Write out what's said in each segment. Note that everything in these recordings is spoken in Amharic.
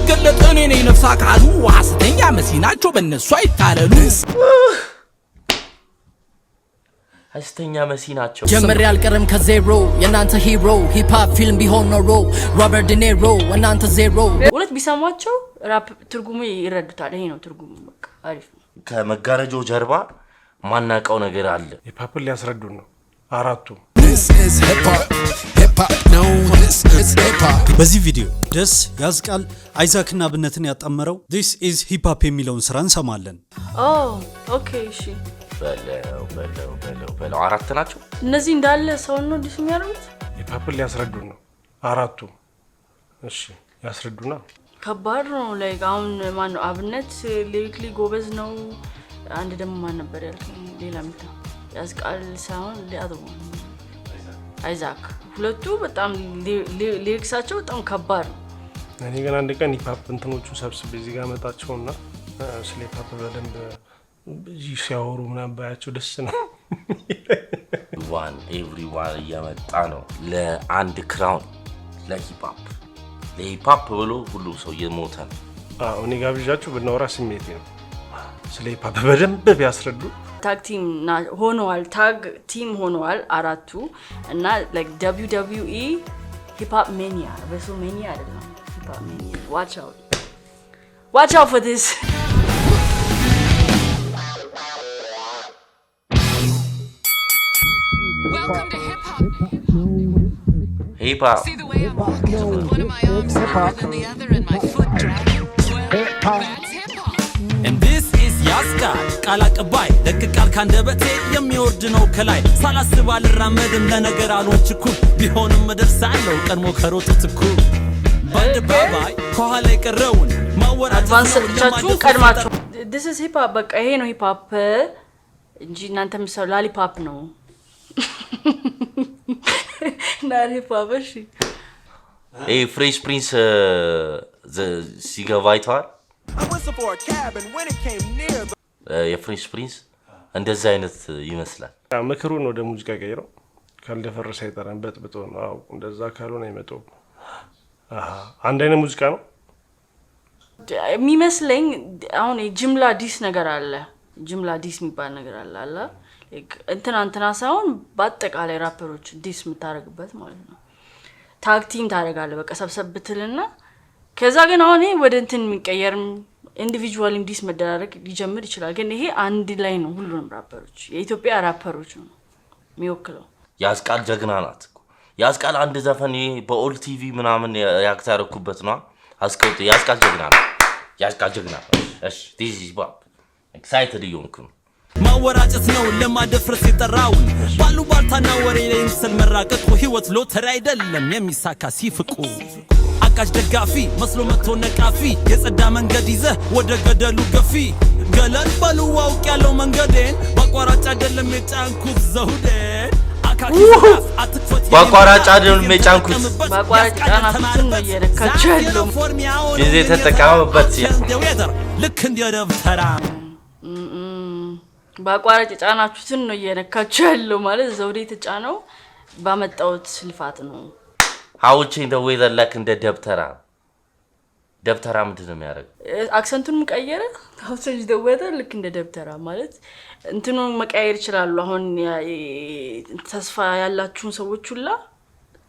ስገለጥ እኔ ነኝ ነፍስ አካሉ ሐሰተኛ መሲናቸው በእነሱ አይታለሉ ሐሰተኛ መሲናቸው ጀመር ያልቀረም ከዜሮ የናንተ ሂሮ ሂፕ ሆፕ ፊልም ቢሆን ኖሮ ሮበርት ዲኔሮ እናንተ ዜሮ ሁለት ቢሰማቸው ራፕ ትርጉሙ ይረዱታል ይሄ ነው ትርጉሙ በቃ አሪፍ ነው ከመጋረጃው ጀርባ ማናቀው ነገር አለ ሂፕ ሆፕ ሊያስረዱን ነው አራቱ This is hip hop no this is hip hop በዚህ ቪዲዮ ደስ ያዝቃል አይዛክና ብነትን ያጣመረው this is hip hop የሚለውን ስራ እንሰማለን ኦኬ እሺ በለው አራት ናቸው እነዚህ እንዳለ ሰው ነው ዲስ የሚያደርጉት ሂፕ ሆፕ ሊያስረዱን ነው አራቱ እሺ ያስረዱና ከባድ ነው ላይክ አሁን ማን ነው አብነት ሊሪክሊ ጎበዝ ነው አንድ ደግሞ ማን ነበር ያልከኝ ሌላ ምታ ያዝቃል ሳይሆን ሊያደው አይዛክ ሁለቱ በጣም ሊሪክሳቸው በጣም ከባድ ነው እኔ ግን አንድ ቀን ሂፕ ሆፕ እንትኖቹ ሰብስቤ እዚህ ጋር መጣቸውና ስለ ሂፕ ሆፕ በደንብ ሲያወሩ ምናምን ባያቸው ደስ ነው ዋን ኤቭሪዋን እየመጣ ነው ለአንድ ክራውን ለሂፕ ሆፕ ብሎ ሁሉ ሰው እየሞተ ነው እኔ ጋብዣችሁ ብናወራ ስሜቴ ነው ስለ ሂፕ ሆፕ በደንብ ቢያስረዱ ታግ ቲም ሆነዋል ታግ ቲም ሆነዋል አራቱ እና like WWE Hip Hop Mania WrestleMania አይደለም Hip Hop Mania watch out for this Welcome to hip hop. Hip hop See the way I'm walking with one of my arms longer than the other and my foot dragging. Well, that's hip hop. And this is ያስቃል ቃል አቀባይ ደቅቃል ካንደበቴ የሚወርድ ነው ከላይ ሳላስብ አልራመድም ለነገር አልወችኩ ቢሆንም መደርሳለሁ ቀድሞ ከሮጡት እኮ በአደባባይ ከኋላ የቀረውን ማወራት አድቫንስ ሰጥቻችሁ ቀድማችሁ this is hip hop በቃ ይሄ ነው ሂፕ ሆፕ እንጂ እናንተ ምሳሌ ላሊፖፕ ነው ናሪ ፓበሽ ፍሬሽ ፕሪንስ ሲገባ አይተዋል የፍሬሽ ፕሪንስ እንደዚህ አይነት ይመስላል ምክሩን ወደ ሙዚቃ ቀይረው ካልደፈረሰ አይጠራም በጥብጦ ነው እንደዛ ካልሆነ አይመጣው አንድ አይነት ሙዚቃ ነው የሚመስለኝ አሁን ጅምላ ዲስ ነገር አለ ጅምላ ዲስ የሚባል ነገር አለ እንትና ሳይሆን በአጠቃላይ ራፐሮች ዲስ የምታረግበት ማለት ነው ታግ ቲም ታረጋለህ በቃ ሰብሰብ ብትልና ከዛ ግን አሁን ወደ እንትን የሚቀየርም ኢንዲቪጁዋል ዲስ መደራረግ ሊጀምር ይችላል ግን ይሄ አንድ ላይ ነው ሁሉንም ራፐሮች የኢትዮጵያ ራፐሮች ነው የሚወክለው ያስቃል ጀግና ናት ያስቃል አንድ ዘፈን በኦል ቲቪ ምናምን ያክታረኩበት ነው አስቀውጥ ያስቃል ጀግና እሺ this is pop excited ይሆንኩ ማወራጨት ነው ለማደፍረስ የጠራው ባሉ ባልታና ወሬ ላይ ምስል መራቀቅ ህይወት ሎተሪ አይደለም የሚሳካ ሲፍቁ አቃሽ ደጋፊ መስሎ መጥቶ ነቃፊ የጸዳ መንገድ ይዘ ወደ ገደሉ ገፊ ገለል ባሉ ዋውቅ ያለው መንገዴን ባቋራጭ አይደለም የጫንኩት ዘውዴን አካኪ አትፈት ባቋራጭ አይደለም የጫንኩት ባቋራጭ ጫናቱን ነው የረካቸው ያለው ጊዜ ተጠቃመበት ልክ እንደ ደብተራ ባቋራጭ ጫናችሁትን ነው የነካቸው ያለው ማለት ዘውዴ ተጫነው ባመጣውት ልፋት ነው Howching the weather like እንደ ደብተራ ምንድን ነው የሚያደርግ አክሰንቱን መቀየረ howching the weather ልክ እንደ ደብተራ ማለት እንትኑ መቀየር ይችላል አሁን ተስፋ ያላችሁን ሰዎች ሁላ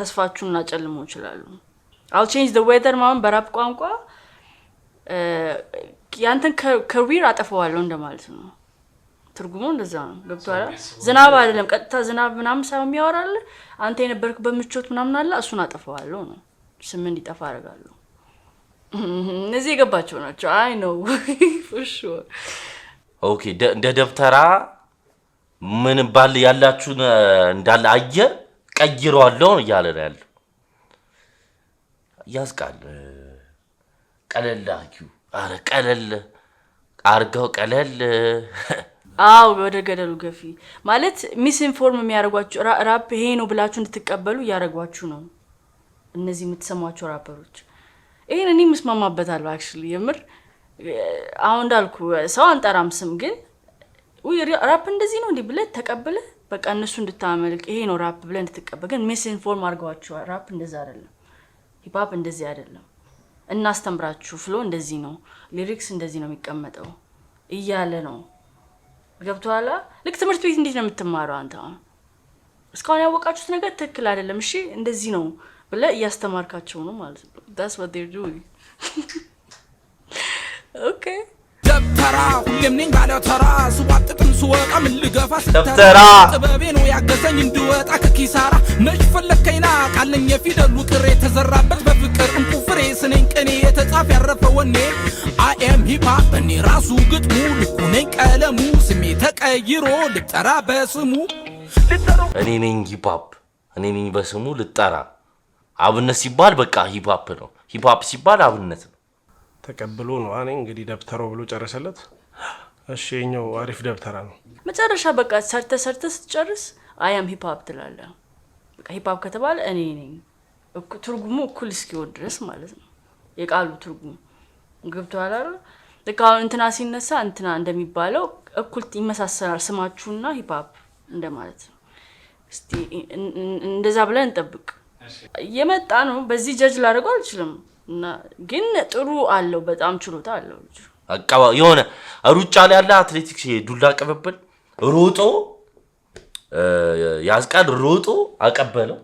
ተስፋችሁን አጨልሞ ይችላሉ I'll change the weather ማለት በራፕ ቋንቋ ያንተን ካሪር አጠፋዋለሁ እንደማለት ነው ትርጉሙ እንደዛ ነው ገብቷል ዝናብ አይደለም ቀጥታ ዝናብ ምናምን ሳይሆን የሚያወራል አንተ የነበርክበት ምቾት ምናምን አለ እሱን አጠፋዋለሁ ነው ስም እንዲጠፋ አደርጋለሁ እነዚህ የገባቸው ናቸው I know for sure ኦኬ እንደ ደብተራ ምን ባል ያላችሁ እንዳለ አየር ቀይሯለሁ እያለ ነው ያለው ያስቃል ቀለላችሁ አረ ቀለል አርጋው ቀለል አው ወደ ገደሉ ገፊ ማለት ሚስ ኢንፎርም የሚያርጓችሁ ራፕ ይሄ ነው ብላችሁ እንድትቀበሉ ያረጓችሁ ነው እነዚህ የምትሰማቸው ራፐሮች ይሄን እኔ መስማማበታለሁ actually የምር አሁን እንዳልኩ ሰው አንጠራም ስም ግን ወይ ራፕ እንደዚህ ነው እንዴ ብለህ ተቀበለ በቃ እነሱ እንድታመልክ ይሄ ነው ራፕ ብለህ እንድትቀበል ግን ሚስ ኢንፎርም አርጓችሁ ራፕ እንደዛ አይደለም ሂፕ ሆፕ እንደዚህ አይደለም እናስተምራችሁ ፍሎ እንደዚህ ነው ሊሪክስ እንደዚህ ነው የሚቀመጠው እያለ ነው ገብቷላ ልክ ትምህርት ቤት እንዴት ነው የምትማረው አንተ እስካሁን ያወቃችሁት ነገር ትክክል አይደለም እሺ እንደዚህ ነው ብለ እያስተማርካቸው ነው ማለት ነው that's what they're doing okay ደብተራ ሁሌም ነኝ ባለ ተራ ስዋጥጥም ስወጣ ምን ልገፋ ደብተራ ጥበቤ ነው ያገዘኝ እንድወጣ ከኪሳራ መች ፈለከኝና ቃልኝ የፊደሉ ቅሬ ተዘራበት በፍቅር እንቁ ፍሬ ስነኝ ቀኔ የተጻፈ ያረፈ ወኔ I am hip hop እኔ ራሱ ግጥሙ ልኩ ነኝ ቀለሙ ስሜ ተቀይሮ ልጠራ በስሙ እኔ ነኝ ሂፕ ሆፕ እኔ ነኝ በስሙ ልጠራ አብነት ሲባል በቃ ሂፕ ሆፕ ነው ሂፕ ሆፕ ሲባል አብነት ነው ተቀብሎ ነው አኔ እንግዲህ ደብተራው ብሎ ጨረሰለት እሺ የኛው አሪፍ ደብተራ ነው መጨረሻ በቃ ሰርተ ስትጨርስ I am hip hop ትላለህ በቃ ሂፕ ሆፕ ከተባለ እኔ ነኝ ትርጉሙ እኩል እስኪሆን ድረስ ማለት ነው የቃሉ ትርጉም ገብቷል አይደል ለካው እንትና ሲነሳ እንትና እንደሚባለው እኩል ይመሳሰላል ስማችሁና ሂፕ ሆፕ እንደማለት ነው እስቲ እንደዛ ብለን እንጠብቅ የመጣ ነው በዚህ ጀጅ ላደርገው አልችልም እና ግን ጥሩ አለው በጣም ችሎታ አለው አቃባ የሆነ ሩጫ ላይ ያለ አትሌቲክስ ዱላ ቀበበል ሮጦ ያስቃል ሮጦ አቀበለው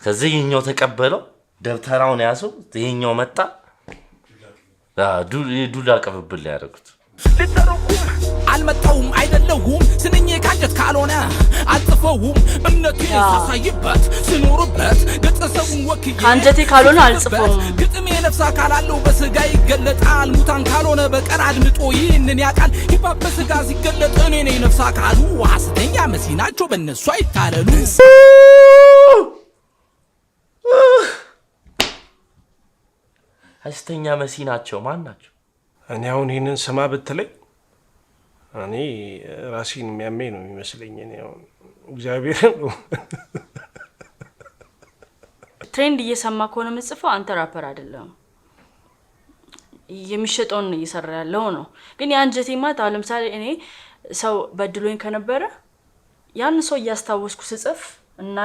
ከዚህ የኛው ተቀበለው ደብተራውን ያዘው የኛው መጣ ዱላ ቀበበል ያደረጉት አልመጣውም አይደለሁም ስንኝ ካንጀት ካልሆነ አልጽፈውም እምነቴ ሳሳይበት ስኖርበት ገጽሰውን ወክዬ ካንጀቴ ካልሆነ አልጽፈውም ግጥሜ ነፍስ ካላለው በስጋ ይገለጣል ሙታን ካልሆነ በቀር አድምጦ ይህንን ያቃል ሂፕ ሆፕ በስጋ ሲገለጥ እኔ ነኝ ነፍስ ካሉ ሐሰተኛ መሲናቸው በእነሱ አይታለሉ ሐሰተኛ መሲናቸው ማን ናቸው እኔ አሁን ይሄንን ስማ ብትለኝ እኔ ራሴን የሚያመኝ ነው የሚመስለኝ እኔ አሁን እግዚአብሔር ነው ትሬንድ እየሰማ ከሆነ ምጽፈው አንተ ራፐር አይደለም የሚሸጠውን እየሰራ ያለው ነው ግን ያንጀቴ ማታ ለምሳሌ እኔ ሰው በድሎኝ ከነበረ ያን ሰው ያስታወስኩ ስጽፍ እና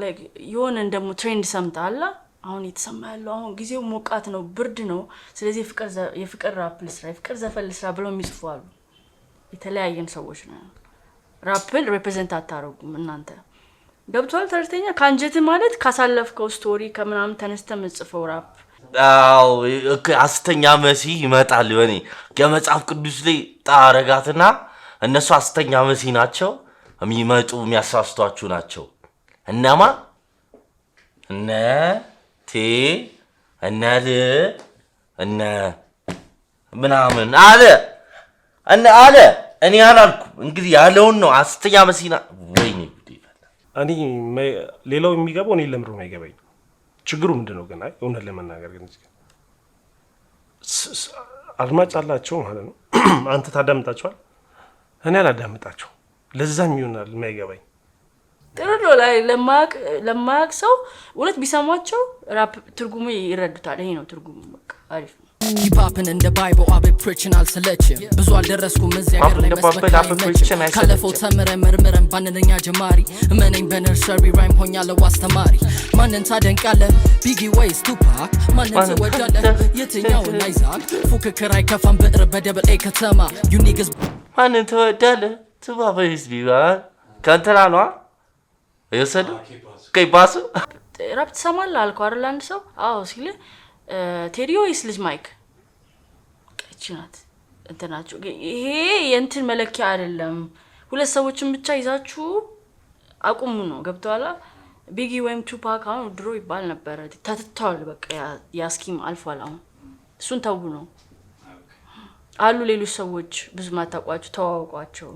ላይክ የሆነ እንደሞ ትሬንድ ሰምታላ አሁን የተሰማ ያለው አሁን ጊዜው ሞቃት ነው ብርድ ነው ስለዚህ የፍቅር ራፕ ልስራ የፍቅር ዘፈን ልስራ ብለው የሚጽፋሉ የተለያየን ሰዎች ነው ራፕል ሪፕሬዘንት አታረጉም እናንተ ገብቷል ተርተኛ ካንጀት ማለት ካሳለፍከው ስቶሪ ከምናም ተነስተ ምጽፈው ራፕ አው ሐሰተኛ መሲ ይመጣል ወኔ ከመጽሐፍ ቅዱስ ላይ ጣረጋትና እነሱ ሐሰተኛ መሲ ናቸው የሚመጡ የሚያሳስቷችሁ ናቸው እናማ እነ ቲ እናል እነ ምናምን አለ እኔ አላልኩ እንግዲህ ያለውን ነው ሐሰተኛ መሲና ወይኔ ጉድ ይፈላ እኔ ሌላው የሚገባው እኔ ለምሮ ነው አይገባኝ ችግሩ ምንድነው ግን አይ እውነት ለመናገር ግን አድማጭ አላቸው ማለት ነው አንተ ታዳምጣቸዋል እኔ አላዳምጣቸው ለዛም ይሆናል የማይገባኝ ጥሩ ላይ ለማቅ ሰው እውነት ቢሰማቸው ራፕ ትርጉሙ ይረዱታል ይሄ ነው ትርጉሙ በቃ አሪፍ ነው Hip hopin in the Bible I've been preaching አልሰለችም ብዙ አልደረስኩም እዚያ ገር ላይ መስለካኝ ካለፈው ተመረመርመረን ባንነኛ ጀማሪ እመነኝ በነርሰሪ ራይም ሆኛለሁ አስተማሪ ማንን ታደንቃለህ ቢጊ ወይስ ቱፓክ ማንን ትወዳለህ የትኛውን አይዛክ ፉክክር አይከፋም ብዕር በደብል ኤ ከተማ you niggas ማንን ትወዳለህ ቱፓክ ወይስ ቢጋ ካንተራ ነው የሰደ ከይባሱ ራፕ ትሰማለህ አልኩ አይደል አንድ ሰው አዎ ሲል ቴዲዮ ወይስ ልጅ ማይክ ቀጭናት እንተናችሁ ይሄ የእንትን መለኪያ አይደለም ሁለት ሰዎችን ብቻ ይዛችሁ አቁሙ ነው ገብቷላ ቢጊ ወይም ቱፓክ አሁን ድሮ ይባል ነበር ተተታው በቃ ያስኪም አልፏል አሁን እሱን ተው ነው አሉ ሌሎች ሰዎች ብዙ ማታቋቸው ተዋውቋቸው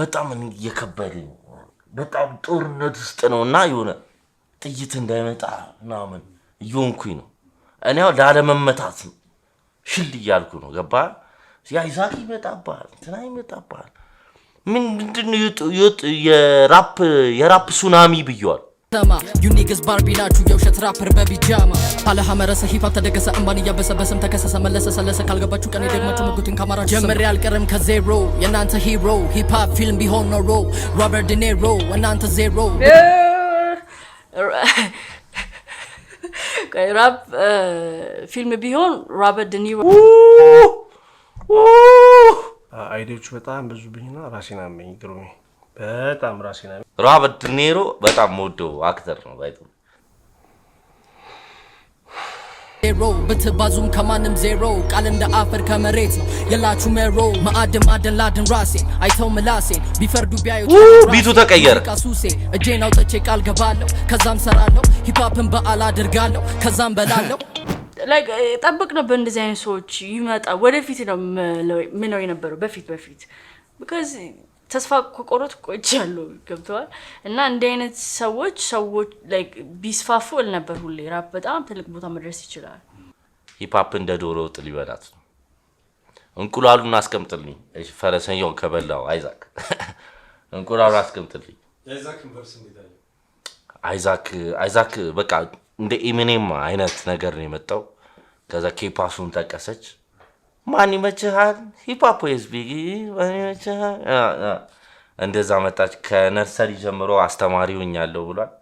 በጣም እየከበደ በጣም ጦርነት ውስጥ ነውና የሆነ ጥይት እንዳይመጣ ምናምን ይሆንኩኝ ነው እኔ ያው ላለመመታት ነው ሽል ይያልኩ ነው ገባ ያይዛክ ይመጣባል እንትና ይመጣባል ምንድነው የራፕ ሱናሚ ብየዋል ተማ you niggas ባርቢ ናችሁ የውሸት ራፐር በቢጃማ አለሃ መረሰ ሂፕ ሆፕ ተደገሰ እንባን ያበሰበሰም ተከሰሰ መለሰ ሰለሰ ካልገባችሁ ቀኔ ደግማችሁ መጉትን ካማራችሁ ጀምሬ አልቀርም ከዜሮ የናንተ ሂሮ ሂፕ ሆፕ ፊልም ቢሆን ኖሮ ሮበርት ዲኔሮ እናንተ ዜሮ ራፕ ፊልም ቢሆን ሮበርት ዲኒሮ አይዲዎቹ በጣም ብዙብኝና ራሴን አመኝ ግሩሜ በጣም ራሴን አመኝ ሮበርት ዲኒሮ በጣም ወደው አክተር ነው ባይቱ ዜሮ ብትባዙም ከማንም ዜሮ ቃል እንደ አፈር ከመሬት ነው የላችሁ ሜሮ ማዕድን ላድን ራሴን አይተው ምላሴን ቢፈርዱ ቢያዩት ቢቱ ተቀየረ ቃሱሴ እጄን አውጥቼ ቃል ገባለሁ ከዛም ሰራለሁ ሂፕሆፕን በዓል አድርጋለሁ ከዛም በላለሁ ላይክ ጠብቅ ነበር እንደዚህ አይነት ሰዎች ይመጣ ወደፊት ነው ምን ነው የነበረው በፊት because ተስፋ ቆቆሮት ቆይቻለሁ ገብቷል እና እንደ አይነት ሰዎች ላይክ ቢስፋፉ ነበር ሁሌ ራፕ በጣም ትልቅ ቦታ መድረስ ይችላል ሂፕሆፕ እንደ ዶሮ ወጥ ሊበላት ነው እንቁላሉን አስቀምጥልኝ ፈረሰኛው ከበላው እንቁላሉን አስቀምጥልኝ አይዛክ በቃ እንደ ኢሚኔም አይነት ነገር ነው የመጣው ከዛ ኬፓሱን ተቀሰች ማን ይመችሃል ሂፕሆፕ ወይስ ቢጊ ማን ይመችሃል እንደዛ መጣች ከነርሰሪ ጀምሮ አስተማሪውኛለሁ ብሏል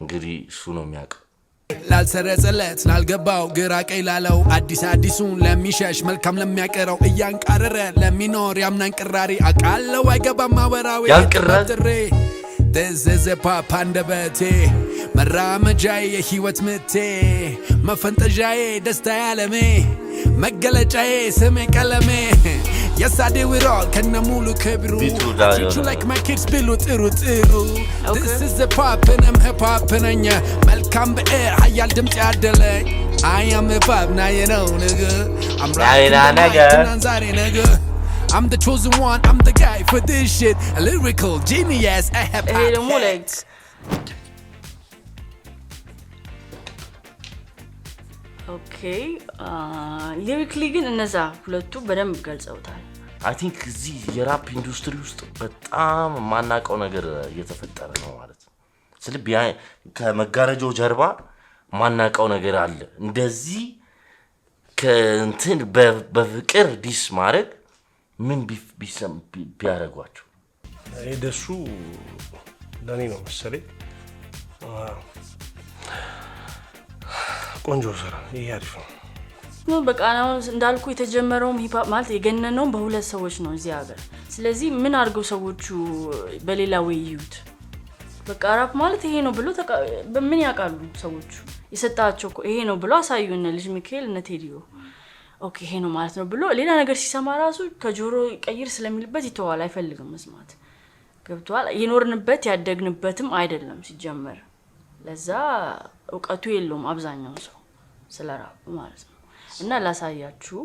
እንግዲህ እሱ ነው የሚያውቀው ላልሰረጸለት ላልገባው ግራ ቀይ ላለው አዲሱን ለሚሸሽ መልካም ለሚያቀረው እያንቃረረ ለሚኖር ያምናን ቅራሪ አቃለው አይገባም ማወራው ያንቅራጥሬ This is a pop አንደበቴ መራመጃዬ የህይወት ምቴ መፈንጠጃዬ ደስታ ያለሜ መገለጫዬ ስሜ ቀለሜ Yes I do it all ከነ ሙሉ ክብሩ Treat you like my kids ብሉ ጥሩ This is a pop and I'm hip hop ነኝ መልካም ብዕር ሀያል ድምፅ ያደለኝ I am hip hop now you know nigga I'm right ዛሬ nigga I'm the chosen one, I'm the guy for this shit. A lyrical genius, I have hey, the like okay, lyrically ግን እነዛ ሁለቱ በደንብ ገልጸውታል I think እዚህ የራፕ ኢንዱስትሪ ውስጥ በጣም ማናቀው ነገር እየተፈጠረ ነው ማለት ነው ስለዚህ ከመጋረጃው ጀርባ ማናቀው ነገር አለ እንደዚህ ከእንትን በፍቅር ዲስ ማድረግ ምን ቢያረጓቸው ደሱ ለኔ ነው መሰለኝ ቆንጆ ስራ ይያሪፍ ነው በቃ ነው እንዳልኩ የተጀመረው ሂፕሆፕ ማለት የገነነው በሁለት ሰዎች ነው እዚህ ሀገር ስለዚህ ምን አድርገው ሰዎቹ በሌላ ወይ ይዩት በቃ ራፕ ማለት ይሄ ነው ብሎ ምን ያውቃሉ ሰዎቹ የሰጣቸው ይሄ ነው ብሎ አሳዩና ልጅ ሚካኤል እና ቴዲዮ ኦኬ ይሄ ነው ማለት ነው ብሎ ሌላ ነገር ሲሰማ ራሱ ከጆሮ ቀይር ስለሚልበት ይተዋል አይፈልግም መስማት ገብቷል ይኖርንበት ያደግንበትም አይደለም ሲጀመር ለዛ እውቀቱ የለውም አብዛኛው ሰው ስለራፕ ማለት ነው እና ላሳያችሁ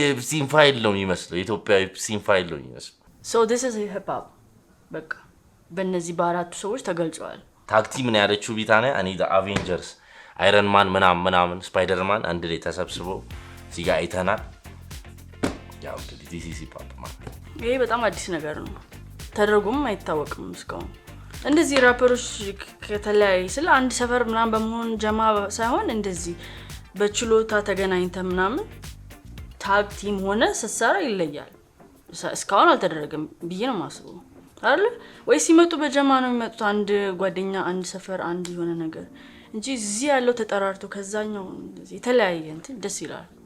የሲም ፋይል ነው የሚመስለው ኢትዮጵያዊ ሲም ፋይል ነው የሚመስለው so this is hip hop በቃ በእነዚህ በአራቱ ሰዎች ተገልጿል ታክቲ ምን ያለችው ቢታኔ አኒ ዘ አቬንጀርስ አይረን ማን ምናምን ስፓይደርማን አንድ ላይ ተሰብስበው እዚህ ጋር አይተናል ያው ዲሲሲ ፓፕ ማን ይሄ በጣም አዲስ ነገር ነው ተደርጎም አይታወቅም እስካሁን እንደዚህ ራፐሮች ከተለያየ ስለ አንድ ሰፈር ምናምን በመሆን ጀማ ሳይሆን እንደዚህ በችሎታ ተገናኝተ ምናምን ታግ ቲም ሆነ ሰሰራ ይለያል እስካሁን አልተደረገም ብዬ ነው ማስበው አይደል ወይ ሲመጡ በጀማ ነው የሚመጡት አንድ ጓደኛ አንድ ሰፈር አንድ የሆነ ነገር እንጂ እዚህ ያለው ተጠራርቶ ከዛኛው እንደዚህ የተለያየ እንትን ደስ ይላል